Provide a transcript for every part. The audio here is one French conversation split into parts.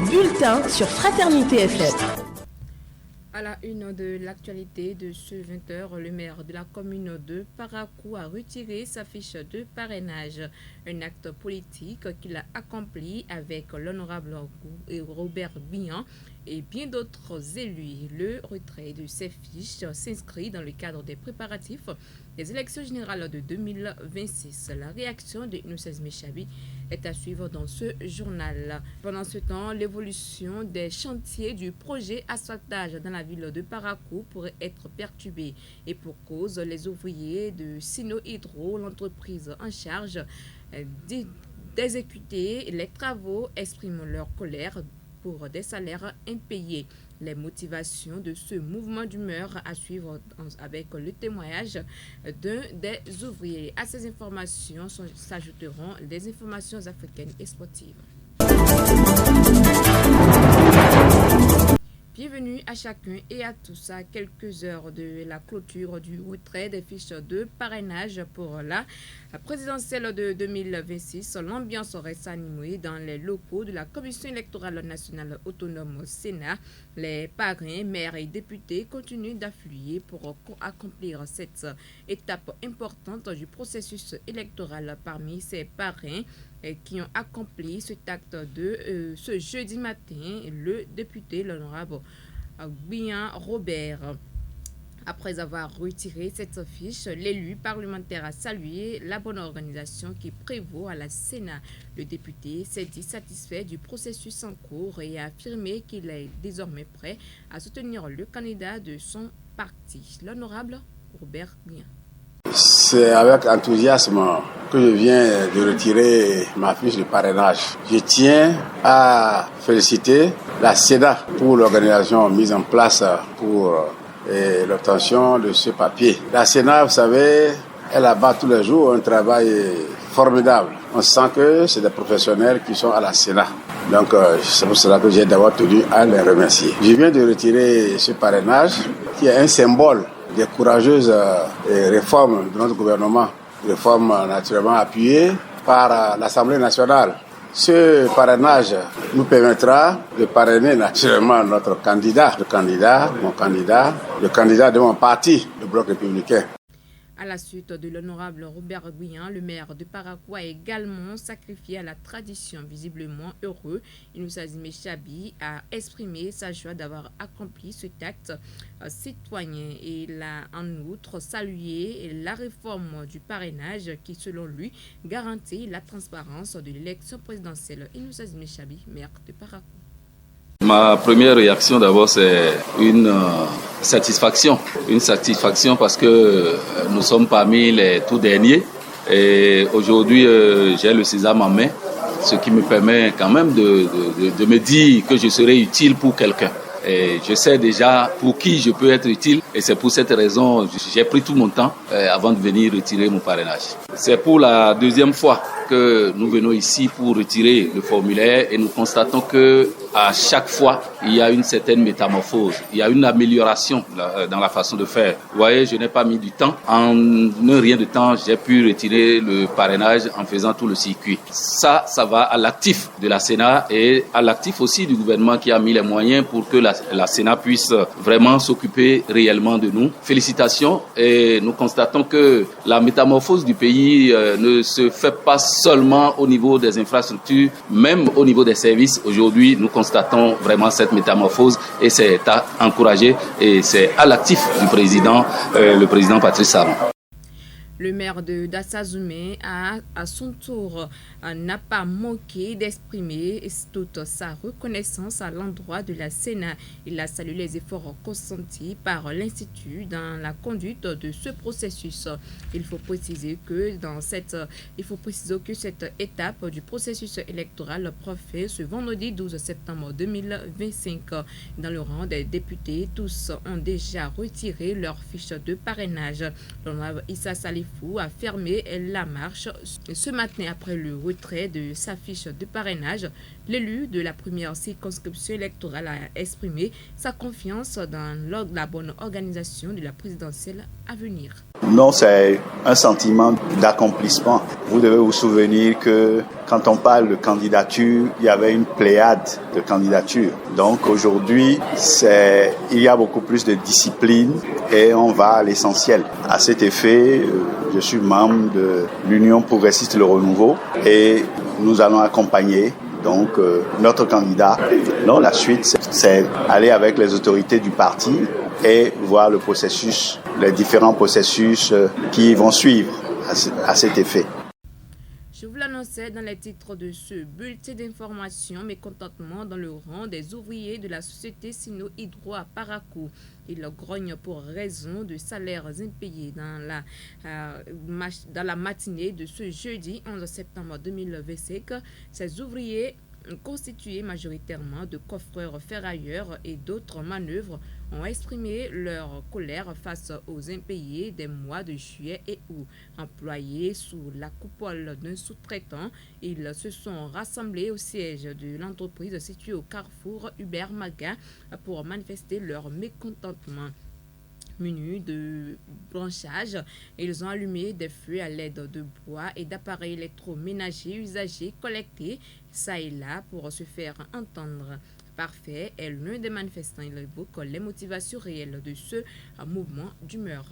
bulletin sur Fraternité FM. À la une de l'actualité de ce 20h, le maire de la commune de Parakou a retiré sa fiche de parrainage. Un acte politique qu'il a accompli avec l'honorable Robert Bihan et bien d'autres élus. Le retrait de ces fiches s'inscrit dans le cadre des préparatifs des élections générales de 2026. La réaction de Innocence Mechabi est à suivre dans ce journal. Pendant ce temps, l'évolution des chantiers du projet asphaltage dans la ville de Parakou pourrait être perturbée. Et pour cause, les ouvriers de Sino Hydro, l'entreprise en charge d'exécuter les travaux, expriment leur colère pour des salaires impayés. Les motivations de ce mouvement d'humeur à suivre avec le témoignage d'un des ouvriers. À ces informations s'ajouteront des informations africaines et sportives. Bienvenue à chacun et à tous à quelques heures de la clôture du retrait des fiches de parrainage pour la présidentielle de 2026. L'ambiance reste animée dans les locaux de la Commission électorale nationale autonome au Sénat. Les parrains, maires et députés continuent d'affluer pour accomplir cette étape importante du processus électoral. Parmi ces parrains qui ont accompli cet acte de ce jeudi matin, le député, l'honorable Bihan Robert. Après avoir retiré cette fiche, l'élu parlementaire a salué la bonne organisation qui prévaut à la Sénat. Le député s'est dit satisfait du processus en cours et a affirmé qu'il est désormais prêt à soutenir le candidat de son parti, l'honorable Robert Bihan. C'est avec enthousiasme que je viens de retirer ma fiche de parrainage. Je tiens à féliciter la Sénat pour l'organisation mise en place pour l'obtention de ce papier. La Sénat, vous savez, elle abat tous les jours un travail formidable. On sent que c'est des professionnels qui sont à la Sénat. Donc, c'est pour cela que j'ai d'abord tenu à les remercier. Je viens de retirer ce parrainage qui est un symbole des courageuses réformes de notre gouvernement, réformes naturellement appuyées par l'Assemblée nationale. Ce parrainage nous permettra de parrainer naturellement notre candidat, le candidat de mon parti, le Bloc républicain. À la suite de l'honorable Robert Bihan, le maire de Parakou a également sacrifié à la tradition. Visiblement heureux, Innocence Mechabi a exprimé sa joie d'avoir accompli cet acte citoyen. Et il a en outre salué la réforme du parrainage qui, selon lui, garantit la transparence de l'élection présidentielle. Innocence Mechabi, maire de Parakou. Ma première réaction d'abord c'est une satisfaction. Une satisfaction parce que nous sommes parmi les tout derniers et aujourd'hui j'ai le sésame en main, ce qui me permet quand même de me dire que je serai utile pour quelqu'un. Et je sais déjà pour qui je peux être utile et c'est pour cette raison que j'ai pris tout mon temps avant de venir retirer mon parrainage. C'est pour la deuxième fois que nous venons ici pour retirer le formulaire et nous constatons que à chaque fois, il y a une certaine métamorphose, il y a une amélioration dans la façon de faire. Vous voyez, je n'ai pas mis du temps. En un rien de temps, j'ai pu retirer le parrainage en faisant tout le circuit. Ça va à l'actif de la Sénat et à l'actif aussi du gouvernement qui a mis les moyens pour que la Sénat puisse vraiment s'occuper réellement de nous. Félicitations et nous constatons que la métamorphose du pays ne se fait pas seulement au niveau des infrastructures, même au niveau des services. Aujourd'hui, nous constatons vraiment cette métamorphose et c'est à encourager et c'est à l'actif du président, le président Patrice Talon. Le maire de Dassazoumé à son tour n'a pas manqué d'exprimer toute sa reconnaissance à l'endroit de la Sénat. Il a salué les efforts consentis par l'Institut dans la conduite de ce processus. Il faut préciser que cette étape du processus électoral prend fin ce vendredi 12 septembre 2025. Dans le rang des députés, tous ont déjà retiré leur fiche de parrainage. L'honorable Issa Salifou a fermé la marche ce matin après le retrait de sa fiche de parrainage. L'élu de la première circonscription électorale a exprimé sa confiance dans la bonne organisation de la présidentielle à venir. Non, c'est un sentiment d'accomplissement. Vous devez vous souvenir que quand on parle de candidature, il y avait une pléiade de candidatures. Donc aujourd'hui, il y a beaucoup plus de discipline et on va à l'essentiel. À cet effet, je suis membre de l'Union progressiste Le Renouveau et nous allons accompagner donc notre candidat. Donc la suite, c'est aller avec les autorités du parti et voir le processus, les différents processus qui vont suivre à cet effet. Je vous l'annonçais dans les titres de ce bulletin d'information, mécontentement dans le rang des ouvriers de la société Sino-Hydro à Parakou. Ils grognent pour raison de salaires impayés dans la matinée de ce jeudi 11 septembre 2025. Ces ouvriers, constitués majoritairement de coffreurs ferrailleurs et d'autres manœuvres, ont exprimé leur colère face aux impayés des mois de juillet et août. Employés sous la coupole d'un sous-traitant, ils se sont rassemblés au siège de l'entreprise située au carrefour Hubert Maga pour manifester leur mécontentement. Munis de branchage, ils ont allumé des feux à l'aide de bois et d'appareils électroménagers usagés collectés ça et là pour se faire entendre. Parfait est l'un des manifestants. Il évoque les motivations réelles de ce mouvement d'humeur.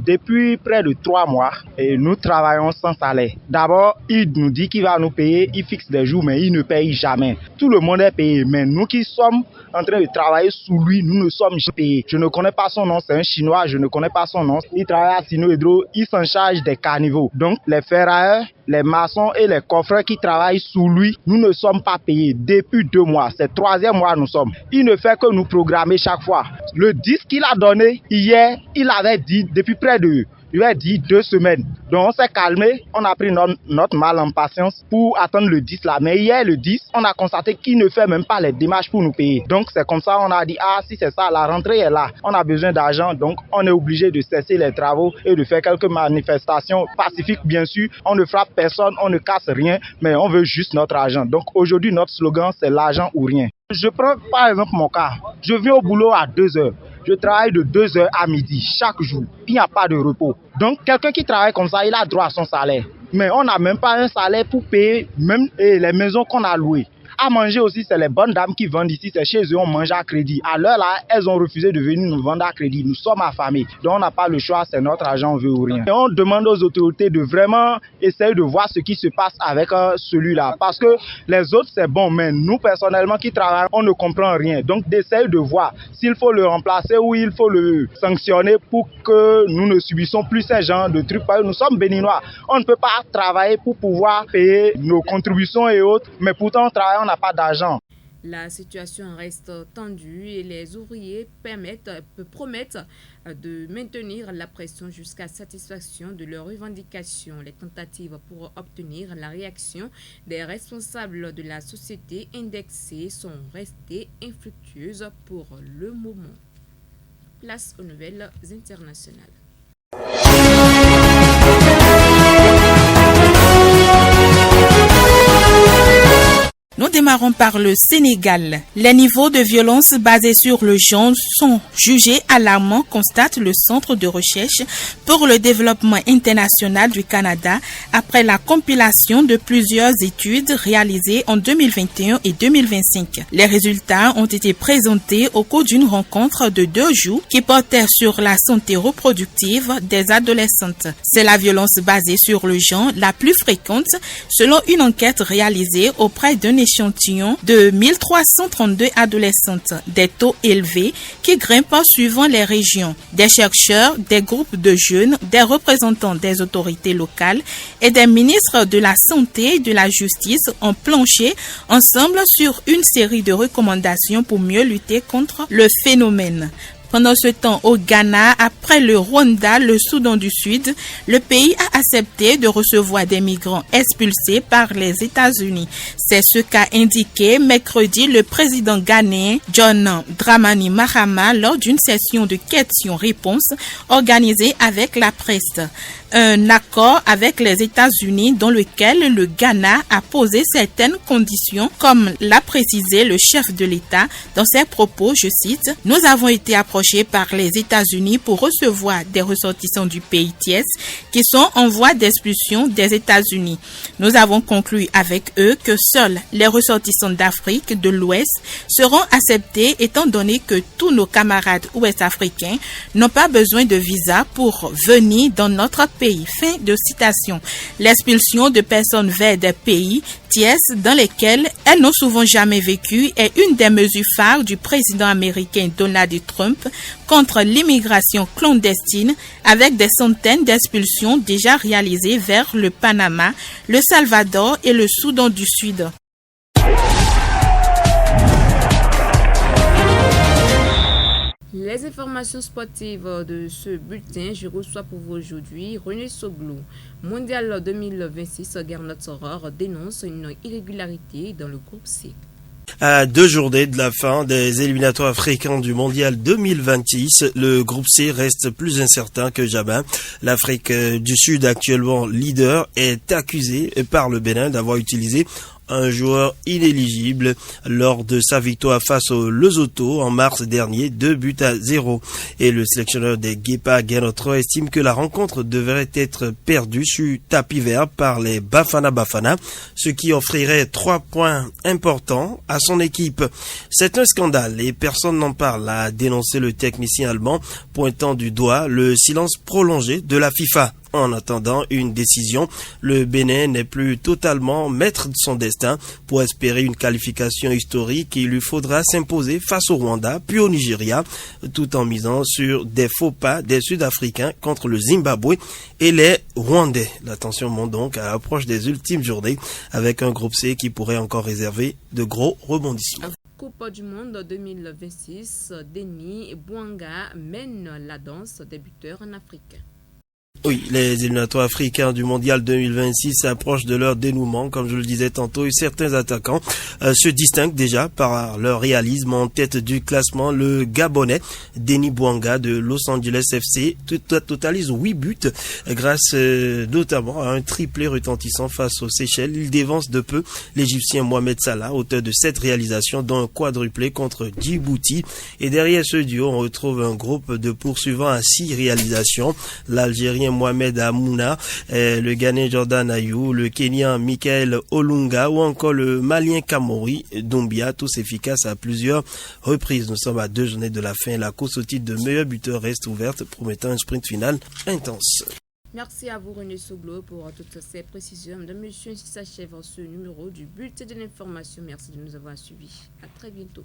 Depuis près de 3 mois, nous travaillons sans salaire. D'abord, il nous dit qu'il va nous payer, il fixe des jours, mais il ne paye jamais. Tout le monde est payé, mais nous qui sommes en train de travailler sous lui, nous ne sommes jamais payés. Je ne connais pas son nom, c'est un Chinois, je ne connais pas son nom. Il travaille à Sino-Hydro, il s'en charge des caniveaux. Donc, les ferrailleurs, les maçons et les coffreurs qui travaillent sous lui, nous ne sommes pas payés depuis 2 mois. C'est 3e mois nous sommes. Il ne fait que nous programmer chaque fois. Le 10 qu'il a donné hier, il avait dit depuis près de 2 semaines. Donc on s'est calmé, on a pris notre mal en patience pour attendre le 10 là. Mais hier le 10, on a constaté qu'il ne fait même pas les démarches pour nous payer. Donc c'est comme ça on a dit si c'est ça, la rentrée est là. On a besoin d'argent, donc on est obligé de cesser les travaux et de faire quelques manifestations pacifiques bien sûr. On ne frappe personne, on ne casse rien, mais on veut juste notre argent. Donc aujourd'hui notre slogan c'est l'argent ou rien. Je prends par exemple mon cas. Je viens au boulot à 2h. Je travaille de 2h à midi chaque jour. Il n'y a pas de repos. Donc quelqu'un qui travaille comme ça, il a droit à son salaire. Mais on n'a même pas un salaire pour payer même les maisons qu'on a louées. À manger aussi, c'est les bonnes dames qui vendent ici, c'est chez eux, on mange à crédit. À l'heure là, elles ont refusé de venir nous vendre à crédit. Nous sommes affamés, donc on n'a pas le choix, c'est notre argent, on veut ou rien. Et on demande aux autorités de vraiment essayer de voir ce qui se passe avec celui-là. Parce que les autres, c'est bon, mais nous, personnellement, qui travaillons, on ne comprend rien. Donc d'essayer de voir s'il faut le remplacer ou il faut le sanctionner pour que nous ne subissons plus ces genres de trucs. Parce que nous sommes béninois, on ne peut pas travailler pour pouvoir payer nos contributions et autres, mais pourtant on travaille, on n'a pas d'argent. La situation reste tendue et les ouvriers promettent de maintenir la pression jusqu'à satisfaction de leurs revendications. Les tentatives pour obtenir la réaction des responsables de la société indexée sont restées infructueuses pour le moment. Place aux nouvelles internationales. Nous démarrons par le Sénégal. Les niveaux de violence basés sur le genre sont jugés alarmants, constate le Centre de recherche pour le développement international du Canada après la compilation de plusieurs études réalisées en 2021 et 2025. Les résultats ont été présentés au cours d'une rencontre de 2 jours qui portait sur la santé reproductive des adolescentes. C'est la violence basée sur le genre la plus fréquente selon une enquête réalisée auprès d'un échantillon de 1332 adolescentes, des taux élevés qui grimpent suivant les régions. Des chercheurs, des groupes de jeunes, des représentants des autorités locales et des ministres de la Santé et de la Justice ont planché ensemble sur une série de recommandations pour mieux lutter contre le phénomène. Pendant ce temps, au Ghana, après le Rwanda, le Soudan du Sud, le pays a accepté de recevoir des migrants expulsés par les États-Unis. C'est ce qu'a indiqué mercredi le président ghanéen John Dramani Mahama lors d'une session de questions-réponses organisée avec la presse. Un accord avec les États-Unis dans lequel le Ghana a posé certaines conditions, comme l'a précisé le chef de l'État dans ses propos, je cite, « Nous avons été approchés enclenché par les États-Unis pour recevoir des ressortissants du pays tiers qui sont en voie d'expulsion des États-Unis. Nous avons conclu avec eux que seuls les ressortissants d'Afrique de l'Ouest seront acceptés étant donné que tous nos camarades ouest-africains n'ont pas besoin de visa pour venir dans notre pays. Fin de citation. L'expulsion de personnes vers des pays tiers dans lesquels elles n'ont souvent jamais vécu est une des mesures phares du président américain Donald Trump contre l'immigration clandestine, avec des centaines d'expulsions déjà réalisées vers le Panama, le Salvador et le Soudan du Sud. Les informations sportives de ce bulletin, je reçois pour vous aujourd'hui René Soglo. Mondial 2026, Gernot Soror dénonce une irrégularité dans le groupe C. À 2 journées de la fin des éliminatoires africains du Mondial 2026, le groupe C reste plus incertain que jamais. L'Afrique du Sud, actuellement leader, est accusée par le Bénin d'avoir utilisé un joueur inéligible lors de sa victoire face au Lesotho en mars dernier, 2-0. Et le sélectionneur des Guépards, Gernot Soror, estime que la rencontre devrait être perdue sur tapis vert par les Bafana Bafana, ce qui offrirait 3 points importants à son équipe. C'est un scandale et personne n'en parle, a dénoncé le technicien allemand, pointant du doigt le silence prolongé de la FIFA. En attendant une décision, le Bénin n'est plus totalement maître de son destin. Pour espérer une qualification historique, il lui faudra s'imposer face au Rwanda, puis au Nigeria, tout en misant sur des faux pas des Sud-Africains contre le Zimbabwe et les Rwandais. La tension monte donc à l'approche des ultimes journées, avec un groupe C qui pourrait encore réserver de gros rebondissements. Coupe du Monde 2026, Denis Bouanga mène la danse des buteurs en Afrique. Oui, les éliminatoires africains du Mondial 2026 s'approchent de leur dénouement, comme je le disais tantôt, et certains attaquants se distinguent déjà par leur réalisme. En tête du classement, le Gabonais Denis Bouanga de Los Angeles FC totalise 8 buts grâce notamment à un triplé retentissant face aux Seychelles. Il dévance de peu l'Égyptien Mohamed Salah, auteur de 7 réalisations dont un quadruplé contre Djibouti. Et derrière ce duo, on retrouve un groupe de poursuivants à 6 réalisations. L'Algérien Mohamed Amouna, le Ghanéen Jordan Ayou, le Kenyan Michael Olunga ou encore le Malien Kamori Doumbia, tous efficaces à plusieurs reprises. Nous sommes à 2 journées de la fin. La course au titre de meilleur buteur reste ouverte, promettant un sprint final intense. Merci à vous René Soglo pour toutes ces précisions. Mesdames et messieurs, ainsi s'achève ce numéro du bulletin de l'information. Merci de nous avoir suivis. À très bientôt.